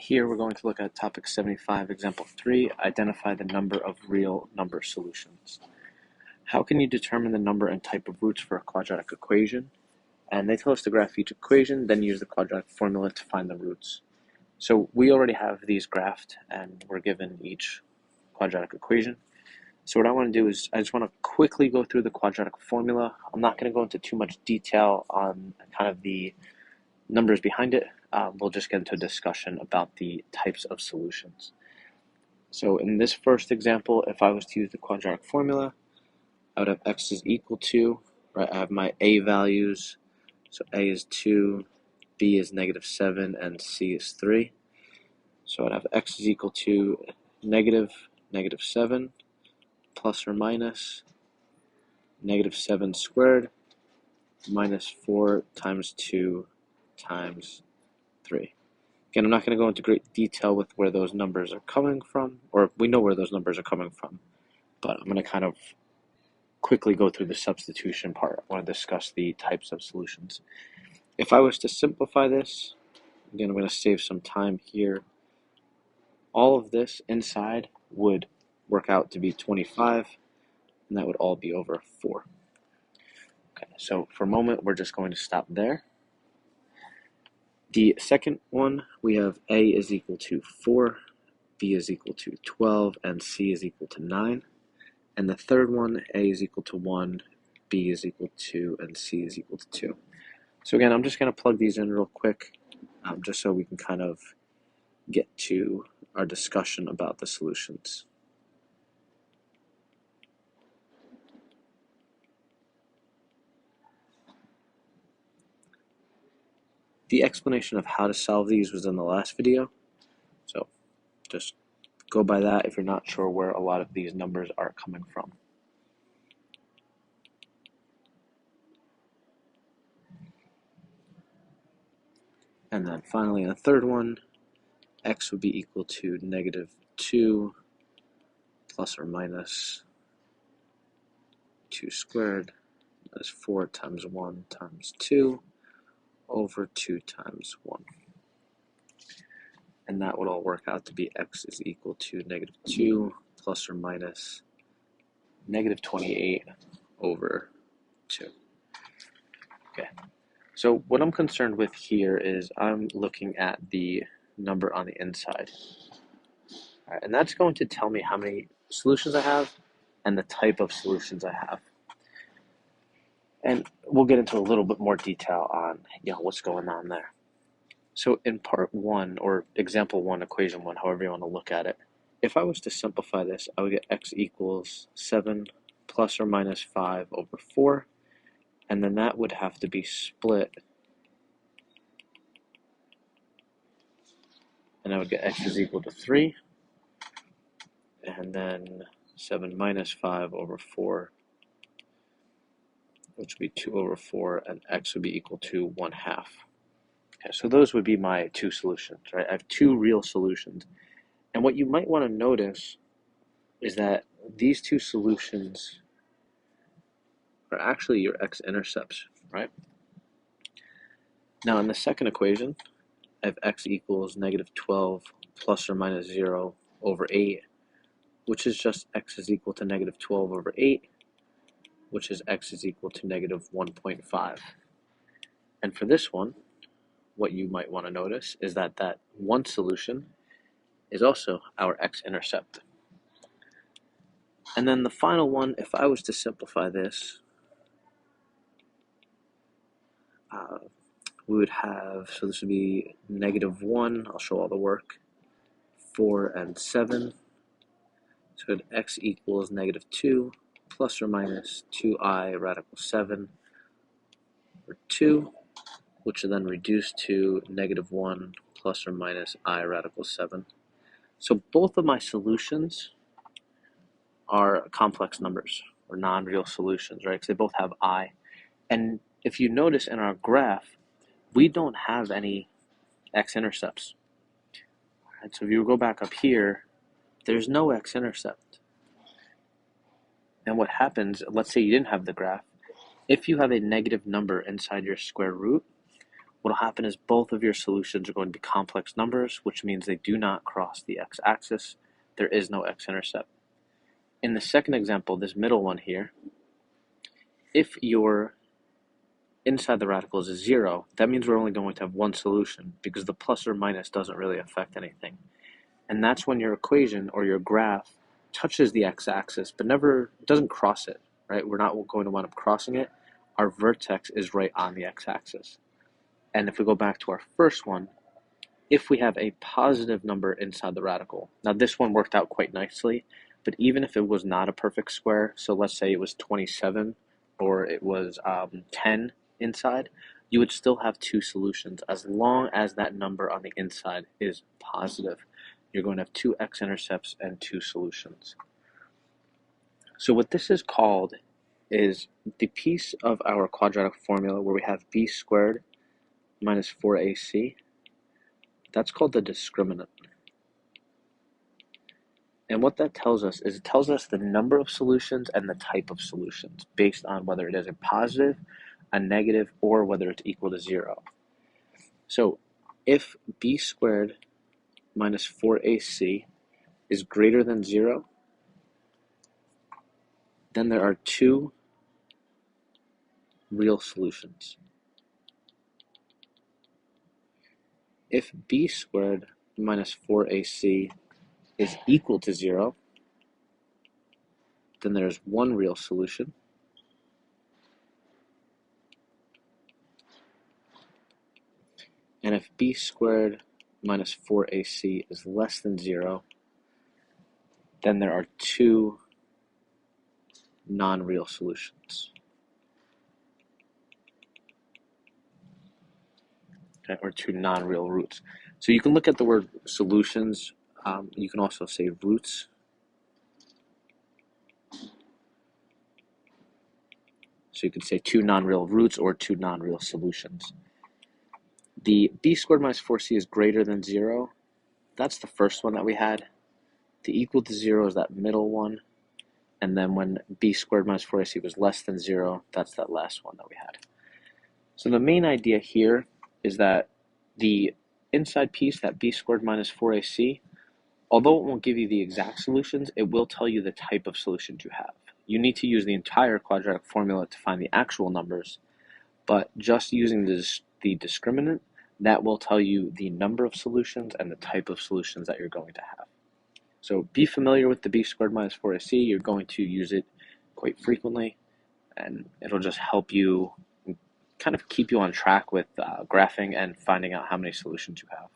Here we're going to look at topic 75, example 3, identify the number of real number solutions. How can you determine the number and type of roots for a quadratic equation? And they tell us to graph each equation, then use the quadratic formula to find the roots. So we already have these graphed and we're given each quadratic equation. So what I want to do is I just want to quickly go through the quadratic formula. I'm not going to go into too much detail on kind of the numbers behind it. We'll just get into a discussion about the types of solutions. So in this first example, if I was to use the quadratic formula, I would have x is equal to, right, I have my a values, so a is 2, b is -7, and c is 3. So I'd have x is equal to -7 plus or minus -7 squared minus 4 times 2 times 3. Again, I'm not going to go into great detail with where those numbers are coming from, or we know where those numbers are coming from, but I'm going to kind of quickly go through the substitution part. I want to discuss the types of solutions. If I was to simplify this, again, I'm going to save some time here. All of this inside would work out to be 25, and that would all be over 4. Okay, so for a moment, we're just going to stop there. The second one, we have a is equal to 4, b is equal to 12, and c is equal to 9. And the third one, a is equal to 1, b is equal to, and c is equal to 2. So again, I'm just going to plug these in real quick, just so we can kind of get to our discussion about the solutions. The explanation of how to solve these was in the last video, so just go by that if you're not sure where a lot of these numbers are coming from. And then finally, in the third one, x would be equal to -2 plus or minus 2 squared. That is 4 times 1 times 2 over 2 times 1. And that would all work out to be x is equal to -2 plus or minus -28 over 2. Okay, so what I'm concerned with here is I'm looking at the number on the inside. All right, and that's going to tell me how many solutions I have and the type of solutions I have. And we'll get into a little bit more detail on what's going on there. So in part 1, or example 1, equation 1, however you want to look at it, if I was to simplify this, I would get x equals 7 plus or minus 5 over 4, and then that would have to be split, and I would get x is equal to 3, and then 7 minus 5 over 4, which would be 2 over 4, and x would be equal to 1/2. Okay, so those would be my two solutions, right? I have two real solutions. And what you might want to notice is that these two solutions are actually your x-intercepts, right? Now in the second equation, I have x equals -12 plus or minus 0 over 8, which is just x is equal to -12 over 8, which is x is equal to -1.5. And for this one, what you might want to notice is that that one solution is also our x-intercept. And then the final one, if I was to simplify this, we would have, so this would be -1, I'll show all the work, 4 and 7. So x equals -2 plus or minus 2i radical 7 over 2, which will then reduce to -1 plus or minus I radical 7. So both of my solutions are complex numbers, or non-real solutions, right? Because they both have I. And if you notice in our graph, we don't have any x-intercepts. Right, so if you go back up here, there's no x-intercept. And what happens, let's say you didn't have the graph, if you have a negative number inside your square root, what will happen is both of your solutions are going to be complex numbers, which means they do not cross the x-axis. There is no x-intercept. In the second example, this middle one here, if your inside the radicals is 0, that means we're only going to have one solution because the plus or minus doesn't really affect anything. And that's when your equation or your graph touches the x-axis but never doesn't cross it, right? We're not going to wind up crossing it. Our vertex is right on the x-axis. And if we go back to our first one, if we have a positive number inside the radical, now this one worked out quite nicely, but even if it was not a perfect square, so let's say it was 27 or it was 10 inside, you would still have two solutions as long as that number on the inside is positive. You're going to have two x-intercepts and two solutions. So what this is called is the piece of our quadratic formula where we have b squared minus 4ac. That's called the discriminant. And what that tells us is it tells us the number of solutions and the type of solutions based on whether it is a positive, a negative, or whether it's equal to 0. So if b squared minus 4ac is greater than 0, then there are two real solutions. If b squared minus 4ac is equal to 0, then there's one real solution. And if b squared minus 4ac is less than 0, then there are two non-real solutions. Okay, or two non-real roots. So you can look at the word solutions. You can also say roots. So you could say two non-real roots or two non-real solutions. The b squared minus 4c is greater than 0. That's the first one that we had. The equal to 0 is that middle one. And then when b squared minus 4ac was less than 0, that's that last one that we had. So the main idea here is that the inside piece, that b squared minus 4ac, although it won't give you the exact solutions, it will tell you the type of solutions you have. You need to use the entire quadratic formula to find the actual numbers, but just using the discriminant, that will tell you the number of solutions and the type of solutions that you're going to have. So be familiar with the b squared minus 4ac. You're going to use it quite frequently, and it'll just help you kind of keep you on track with graphing and finding out how many solutions you have.